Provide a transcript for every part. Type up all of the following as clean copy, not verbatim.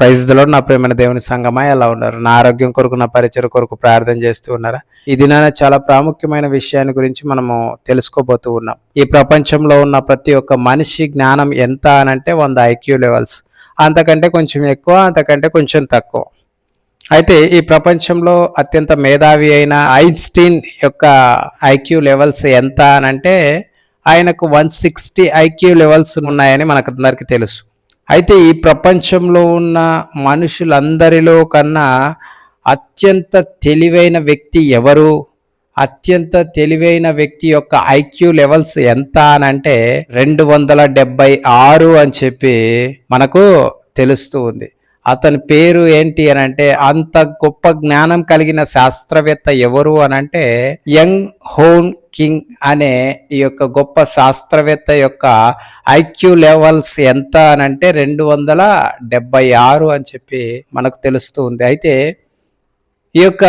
Praise the lord. నా ప్రియమైన దేవుని సంగమా ఎలా ఉన్నారు? నా ఆరోగ్యం కొరకు, నా పరిచయం కొరకు ప్రార్థన చేస్తూ ఉన్నారా? ఈ దినాన చాలా ప్రాముఖ్యమైన విషయాన్ని గురించి మనము తెలుసుకోబోతూ ఉన్నాం. ఈ ప్రపంచంలో ఉన్న ప్రతి ఒక్క మనిషి జ్ఞానం ఎంత అనంటే 100 IQ లెవెల్స్. అంతకంటే కొంచెం ఎక్కువ, అంతకంటే కొంచెం తక్కువ. అయితే ఈ ప్రపంచంలో అత్యంత మేధావి అయిన ఐన్స్టీన్ యొక్క IQ లెవెల్స్ ఎంత అనంటే ఆయనకు 160 IQ లెవెల్స్ ఉన్నాయని మనకందరికీ తెలుసు. అయితే ఈ ప్రపంచంలో ఉన్న మనుషులందరిలో కన్నా అత్యంత తెలివైన వ్యక్తి ఎవరు? అత్యంత తెలివైన వ్యక్తి యొక్క IQ లెవెల్స్ ఎంత అనంటే 276 అని చెప్పి మనకు తెలుస్తూ ఉంది. అతని పేరు ఏంటి అనంటే, అంత గొప్ప జ్ఞానం కలిగిన శాస్త్రవేత్త ఎవరు అనంటే యంగ్ హోన్ కింగ్ అనే ఈ యొక్క గొప్ప శాస్త్రవేత్త యొక్క IQ లెవెల్స్ ఎంత అనంటే 276 అని చెప్పి మనకు తెలుస్తూ ఉంది. అయితే ఈ యొక్క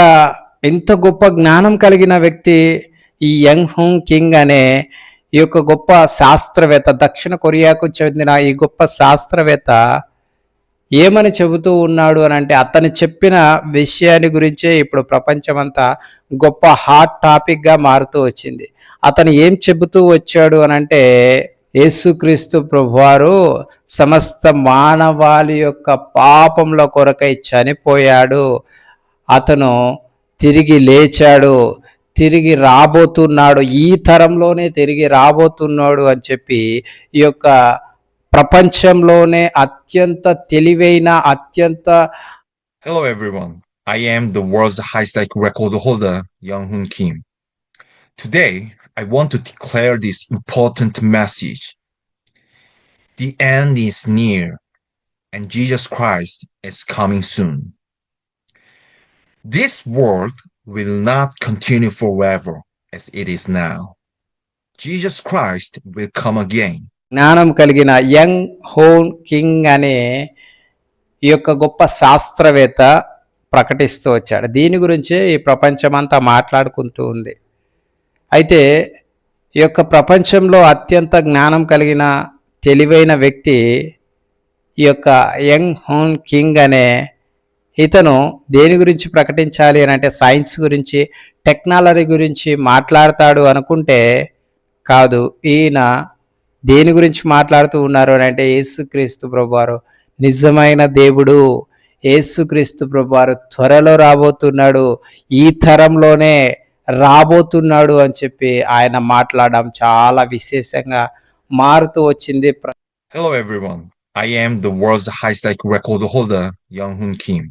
ఇంత గొప్ప జ్ఞానం కలిగిన వ్యక్తి ఈ యంగ్ హోన్ కింగ్ అనే ఈ యొక్క గొప్ప శాస్త్రవేత్త, దక్షిణ కొరియాకు చెందిన ఈ గొప్ప శాస్త్రవేత్త ఏమని చెబుతూ ఉన్నాడు అని అంటే, అతను చెప్పిన విషయాన్ని గురించే ఇప్పుడు ప్రపంచమంతా గొప్ప హాట్ టాపిక్గా మారుతూ వచ్చింది. అతను ఏం చెబుతూ వచ్చాడు అని అంటే, యేసుక్రీస్తు ప్రభువారు సమస్త మానవాళి యొక్క పాపంలో కొరకై చనిపోయాడు, అతను తిరిగి లేచాడు, తిరిగి రాబోతున్నాడు, ఈ తరంలోనే తిరిగి రాబోతున్నాడు అని చెప్పి ఈ యొక్క ప్రపంచంలోనే అత్యంత తెలివైన Hello everyone, I am the world's highest IQ record holder, Young Hoon Kim. Today, I want to declare this important message. The end is near, and Jesus Christ is coming soon. This world will not continue forever as it is now. Jesus Christ will come again. జ్ఞానం కలిగిన young హోన్ king అనే ఈ యొక్క గొప్ప శాస్త్రవేత్త ప్రకటిస్తూ వచ్చాడు. దీని గురించే ఈ ప్రపంచమంతా మాట్లాడుకుంటూ ఉంది. అయితే ఈ యొక్క ప్రపంచంలో అత్యంత జ్ఞానం కలిగిన తెలివైన వ్యక్తి ఈ యొక్క యంగ్ హోన్ కింగ్ అనే ఇతను దేని గురించి ప్రకటించాలి అని అంటే, సైన్స్ గురించి, టెక్నాలజీ గురించి మాట్లాడతాడు అనుకుంటే కాదు. ఈయన దేని గురించి మాట్లాడుతూ ఉన్నారు అని అంటే, యేసుక్రీస్తు ప్రభువారు నిజమైన దేవుడు, యేసుక్రీస్తు ప్రభువారు త్వరలో రాబోతున్నాడు, ఈ తరంలోనే రాబోతున్నాడు అని చెప్పి ఆయన మాట్లాడడం చాలా విశేషంగా మారుతూ వచ్చింది. Hello everyone, I am the world's highest IQ record holder, Young Hoon Kim.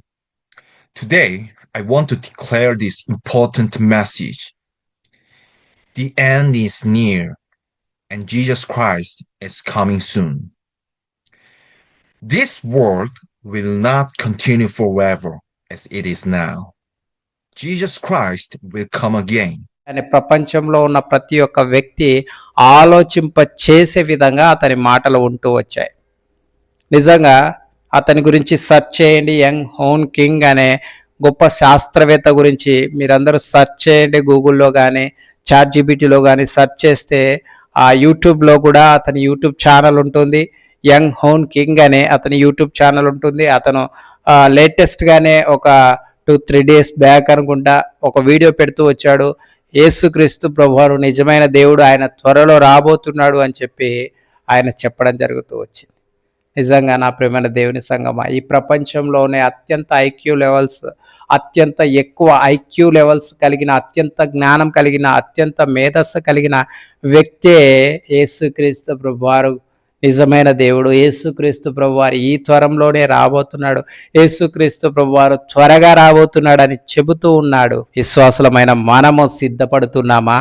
Today, I want to declare this important message. The end is near, and Jesus Christ is coming soon. This world will not continue forever as it is now. Jesus Christ will come again. అనే ప్రపంచంలో ఉన్న ప్రతి ఒక్క వ్యక్తి ఆలోచింప చేసే విధంగా అతని మాటలు ఉంటూ వచ్చాయి. నిజంగా అతని గురించి సెర్చ్ చేయండి. యంగ్ హోన్ కింగ్ అనే గొప్ప శాస్త్రవేత్త గురించి మీరందరూ సెర్చ్ చేయండి. గూగుల్లో కానీ, ChatGPTలో కానీ సెర్చ్ చేస్తే ఆ యూట్యూబ్లో కూడా అతని యూట్యూబ్ ఛానల్ ఉంటుంది. యంగ్ హోన్ కింగ్ అనే అతని యూట్యూబ్ ఛానల్ ఉంటుంది. అతను లేటెస్ట్గానే ఒక 2-3 డేస్ బ్యాక్ అనుకుంటా ఒక వీడియో పెడుతూ వచ్చాడు. యేసుక్రీస్తు ప్రభువారు నిజమైన దేవుడు, ఆయన త్వరలో రాబోతున్నాడు అని చెప్పి ఆయన చెప్పడం జరుగుతూ వచ్చింది. నిజంగా నా ప్రియమైన దేవుని సంగమా, ఈ ప్రపంచంలోనే అత్యంత అత్యంత ఎక్కువ IQ లెవెల్స్ కలిగిన, అత్యంత జ్ఞానం కలిగిన, అత్యంత మేధస్సు కలిగిన వ్యక్తే యేసుక్రీస్తు ప్రభువారు నిజమైన దేవుడు. యేసుక్రీస్తు ప్రభువారు ఈ త్వరంలోనే రాబోతున్నాడు, యేసుక్రీస్తు ప్రభువారు త్వరగా రాబోతున్నాడు అని చెబుతూ ఉన్నాడు. విశ్వాసులమైన మనము సిద్ధపడుతున్నామా?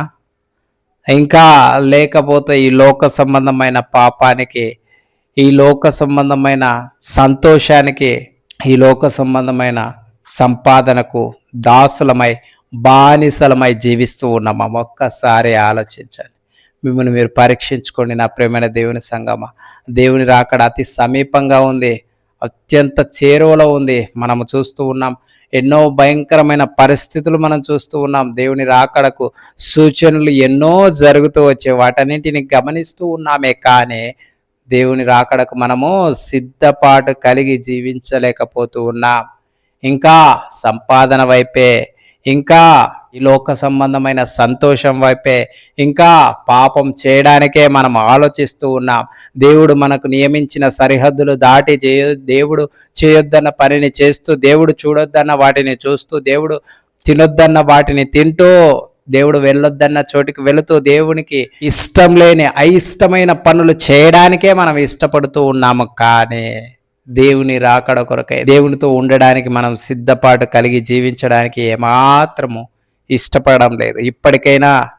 ఇంకా లేకపోతే ఈ లోక సంబంధమైన పాపానికి, ఈ లోక సంబంధమైన సంతోషానికి, ఈ లోక సంబంధమైన సంపాదనకు దాసులమై, బానిసలమై జీవిస్తూ ఉన్నామా? ఒక్కసారి ఆలోచించండి. మిమ్మల్ని మీరు పరీక్షించుకోండి. నా ప్రియమైన దేవుని సంగమా, దేవుని రాకడ అతి సమీపంగా ఉంది, అత్యంత చేరువలో ఉంది. మనము చూస్తూ ఉన్నాం, ఎన్నో భయంకరమైన పరిస్థితులు మనం చూస్తూ ఉన్నాం. దేవుని రాకడకు సూచనలు ఎన్నో జరుగుతూ వచ్చే వాటన్నింటిని గమనిస్తూ ఉన్నామే. కానీ దేవుని రాకడకు మనము సిద్ధపాటు కలిగి జీవించలేకపోతూ ఉన్నాం. ఇంకా సంపాదన వైపే, ఇంకా ఈ లోక సంబంధమైన సంతోషం వైపే, ఇంకా పాపం చేయడానికే మనం ఆలోచిస్తూ ఉన్నాం. దేవుడు మనకు నియమించిన సరిహద్దులు దాటి దేవుడు చేయొద్దన్న పనిని చేస్తూ, దేవుడు చూడొద్దన్న వాటిని చూస్తూ, దేవుడు తినొద్దన్న వాటిని తింటూ, దేవుడు వెళ్ళొద్దన్న చోటికి వెళుతూ, దేవునికి ఇష్టం లేని అయిష్టమైన పనులు చేయడానికే మనం ఇష్టపడుతూ ఉన్నాము. కానీ దేవుని రాకడ కొరకై, దేవునితో ఉండడానికి మనం సిద్ధపాటు కలిగి జీవించడానికి ఏమాత్రము ఇష్టపడడం లేదు. ఇప్పటికైనా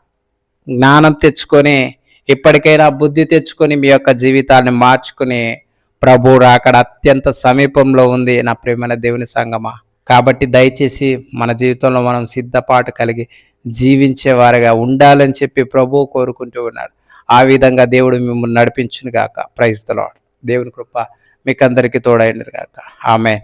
జ్ఞానం తెచ్చుకొని, ఇప్పటికైనా బుద్ధి తెచ్చుకొని మీ యొక్క జీవితాన్ని మార్చుకుని, ప్రభు రాకడ అత్యంత సమీపంలో ఉంది నా ప్రియమైన దేవుని సంగమా. కాబట్టి దయచేసి మన జీవితంలో మనం సిద్ధపాటు కలిగి జీవించేవారుగా ఉండాలని చెప్పి ప్రభువు కోరుకుంటూ ఉన్నాడు. ఆ విధంగా దేవుడు మిమ్మల్ని నడిపించును గాక. Praise the Lord. దేవుని కృప మీకందరికీ తోడైండును గాక. ఆమేన్.